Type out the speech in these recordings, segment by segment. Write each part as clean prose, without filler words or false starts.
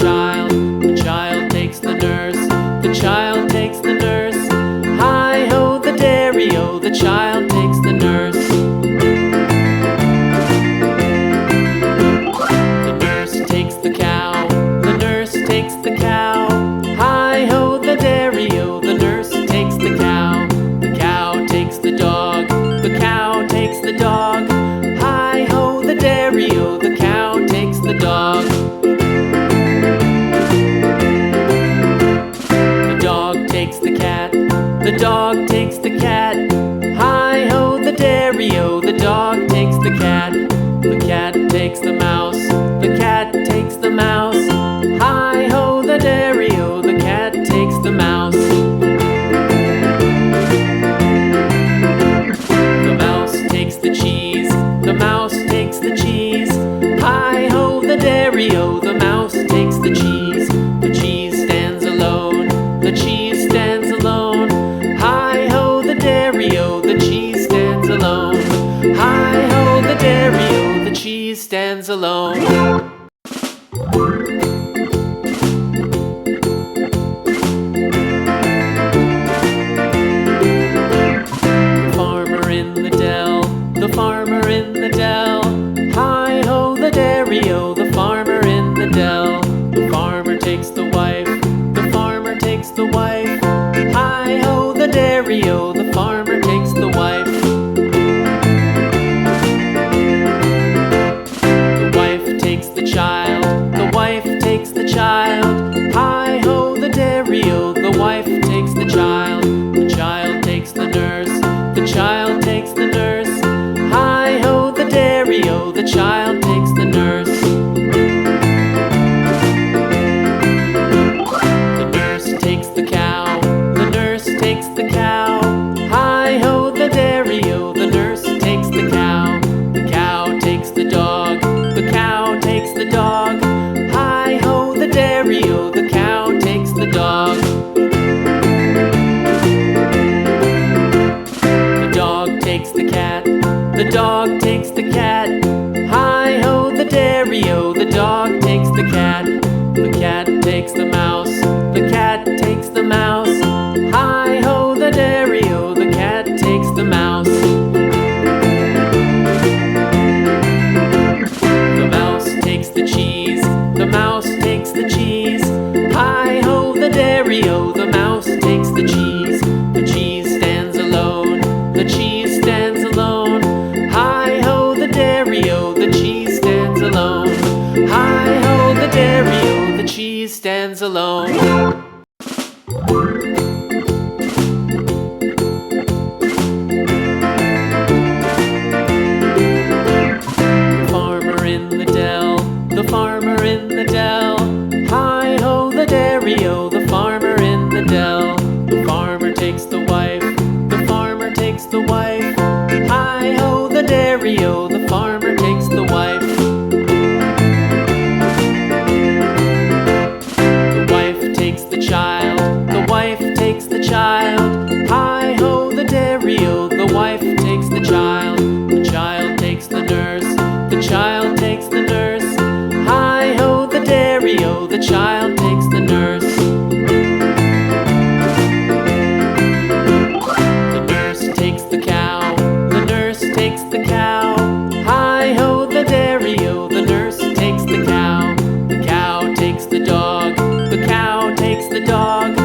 child, the child takes the nurse, the child takes the nurse. Hi-ho, the dairy-o, the child takes the nurse. The nurse takes the cow, the nurse takes the cow. Hi-ho, the dairy-o, the nurse takes the cow. The cow takes the dog, the cow takes the dog. Hi-ho, the dairy-o, the cow takes the dog. The dog takes the cat, the dog takes the cat. Hi-ho, the dairy-o, the dog takes the cat. The cat takes the mouse, the cat takes the mouse. Hi-ho, the dairy-o, the cat takes the mouse. The mouse takes the cheese, the mouse takes the cheese. Hi-ho, the dairy-o, the mouse takes the cheese. The cheese stands alone, the cheese stands alone. Hi-ho, the dairy-o, the cheese stands alone. Hi-ho, the dairy-o, the cheese stands alone. The farmer in the dell. Hi-ho, the dairy-o, the farmer in the dell. The farmer takes the wife, the farmer takes the wife. Hi-ho, the dairy-o, the farmer takes the wife. The wife takes the child, the wife takes the child. Hi-ho, the dairy-o, the wife takes the child. The child takes the nurse, the child takes the nurse. Hi-ho, the dairy-o, the child takes the nurse. The nurse takes the cow, the nurse takes the cow. Hi-ho, the dairy-o, the nurse takes the cow. The cow takes the dog, the cow takes the dog. Hi-ho, the dairy-o, the cow takes the dog. The dog takes the cat, the dog takes the cat. Hi-ho, the dairy-o, the dog takes the cat. The cat takes the mouse, the cat takes the mouse. Hi-ho, the dairy-o, the cat takes the mouse. The mouse takes the cheese, the mouse takes the cheese. Hi-ho, the dairy-o, the mouse takes the cheese. The cheese stands alone, the cheese stands alone. Hi-ho, the dairy-o, the cheese stands alone. Hi-ho, the dairy-o, the cheese stands alone. The farmer in the dell, the farmer in the dell. Hi-ho, the dairy-o, the farmer in the dell. The farmer takes the wife, the farmer takes the wife. Hi-ho, the dairy-o, the farmer takes the wife. The wife takes the child, the wife takes the child. Hi-ho, the dairy-o, the wife takes the child. The child takes the nurse, the child takes the nurse. Hi-ho, the dairy-o, the child takes the nurse. The nurse takes the cow, the nurse takes the cow. Hi-ho, the dairy-o, the nurse takes the cow. The cow takes the dog, the cow takes the dog.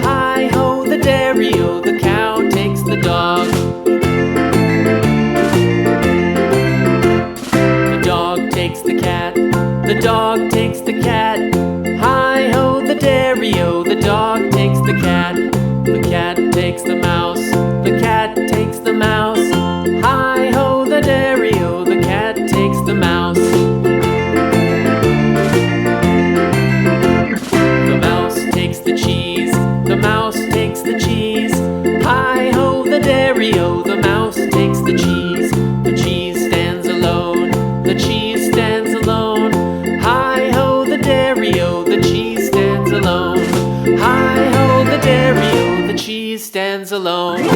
Hi-ho, the dairy-o, the cow takes the dog. The dog takes the cat, the dog takes the cat. Hi-ho, the dairy-o, the dog takes the cat. The cat takes the mouse, the cat takes the mouse. Hi-ho, the dairy-o, the cat takes the mouse. The mouse takes the cheese, the mouse takes the cheese. Hi-ho, the dairy-o, the mouse takes the cheese. The cheese stands alone, the cheese stands alone. Hi-ho, the dairy-o, the cheese stands alone. Hi-ho, the dairy-o, the cheese stands alone.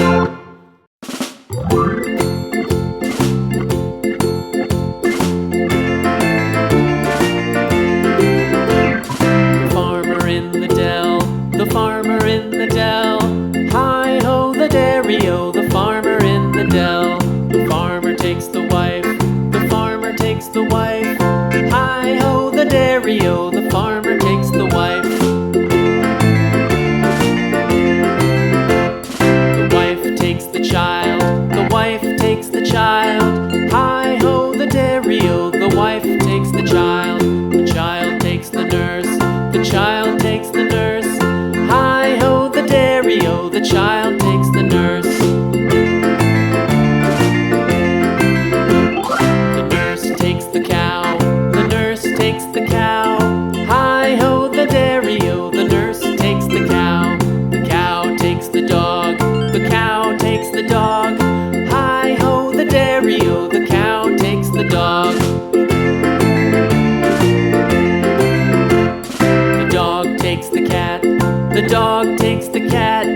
the dog takes the cat.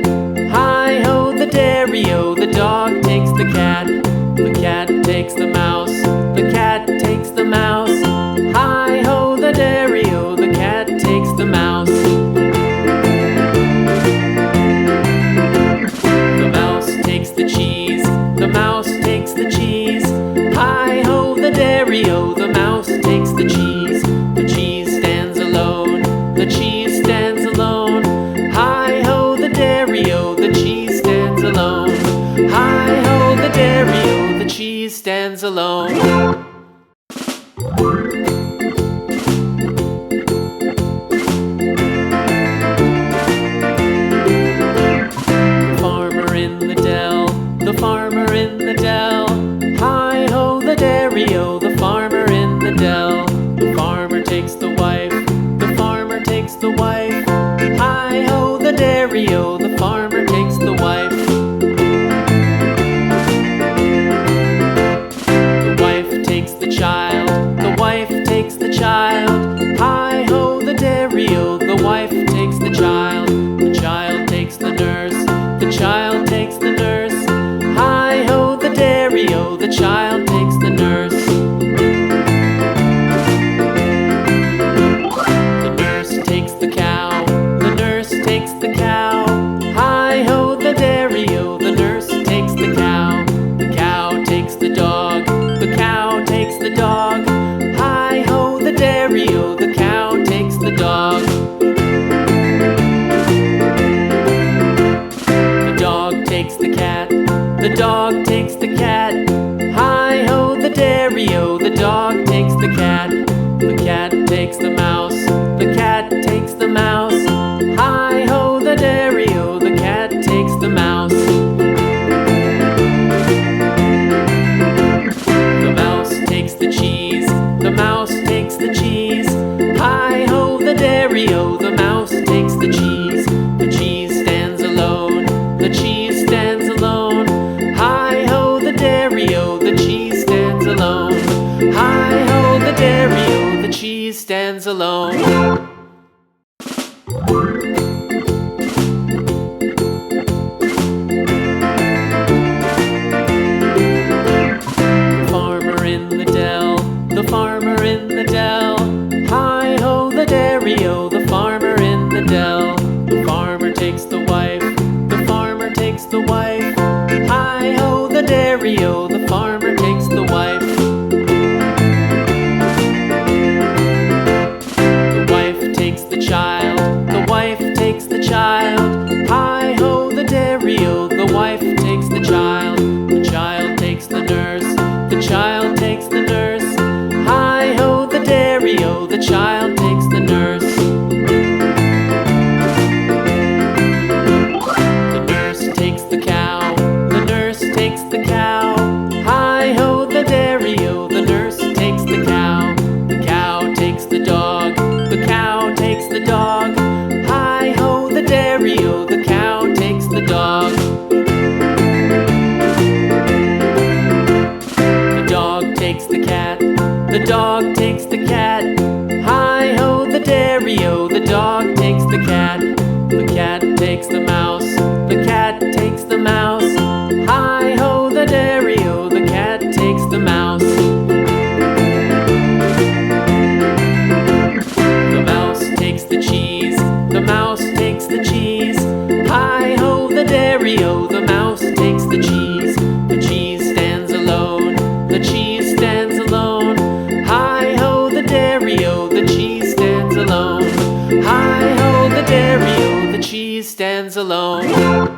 Hi-ho, the dairy-o, the dog takes the cat. The cat takes the mouse, the cat takes the mouse. Hi-ho, the dairy-o, the cat takes the mouse. The mouse takes the cheese, the mouse takes the cheese. Hi-ho, the dairy-o, the mouse takes the cheese. The cheese stands alone, the cheese stands alone. Hi-ho, the dairy-o, the cheese stands alone. Hi-ho, the dairy-o, the cheese stands alone. The farmer in the dell. Hi-ho, the dairy-o, the farmer in the dell. The farmer takes the wife, the farmer takes the wife. Hi-ho, the dairy-o, the farmer takes the wife. The wife takes the child, the wife takes the child. Hi-ho, the dairy-o, the wife takes the child. The child takes the nurse, the child takes the nurse. Hi-ho, the dairy-o, the child takes the nurse. The nurse takes the cow, the nurse takes the cow. Hi-ho, the dairy-o, the nurse takes the cow. The cow takes the dog, the cow takes the dog. Hi-ho, the dairy-o, the cow takes the dog. The dog takes the cat, the dog takes the cat. Hi-ho, the dairy-o, the dog takes the cat. The cat takes the mouse, the cat takes the mouse. Hi-ho, the dairy-o, the cat takes the mouse. The mouse takes the cheese, the mouse takes the cheese. Hi-ho, the dairy-o, the mouse takes the cheese. The cheese stands alone, the cheese stands alone. Hi-ho, the dairy-o, the cheese stands alone. Hi-ho, the dairy-o, the cheese stands alone. The farmer in the dell, the farmer in the dell. Hi-ho, the dairy-o, the farmer in the dell. The farmer takes the wife, the farmer takes the wife. Hi-ho, the dairy-o, the farmer takes the wife. The wife takes the child, the wife takes the child. Hi-ho, the dairy-o, the wife takes the child. The child takes the nurse, the child takes the nurse. Hi-ho, the dairy-o, the child takes the nurse. The nurse takes the cow, the nurse takes the cow. Hi-ho, the dairy-o, the nurse takes the cow. The cow takes the dog, the cow takes the dog. Hi-ho, the dairy-o, the cow takes the dog. The dog takes the cat, the dog takes the cat. Hi-ho, the dairy-o, the dog takes the cat. The cat takes the mouse, the cat takes the mouse. Hi-ho, the dairy-o, the cat takes the mouse. The mouse takes the cheese, the mouse takes the cheese. Hi-ho, the dairy-o, the mouse takes the cheese. The cheese stands alone, the cheese stands alone. Hi-ho, the dairy-o, the cheese stands alone. Hi-ho, the dairy-o, the cheese stands alone.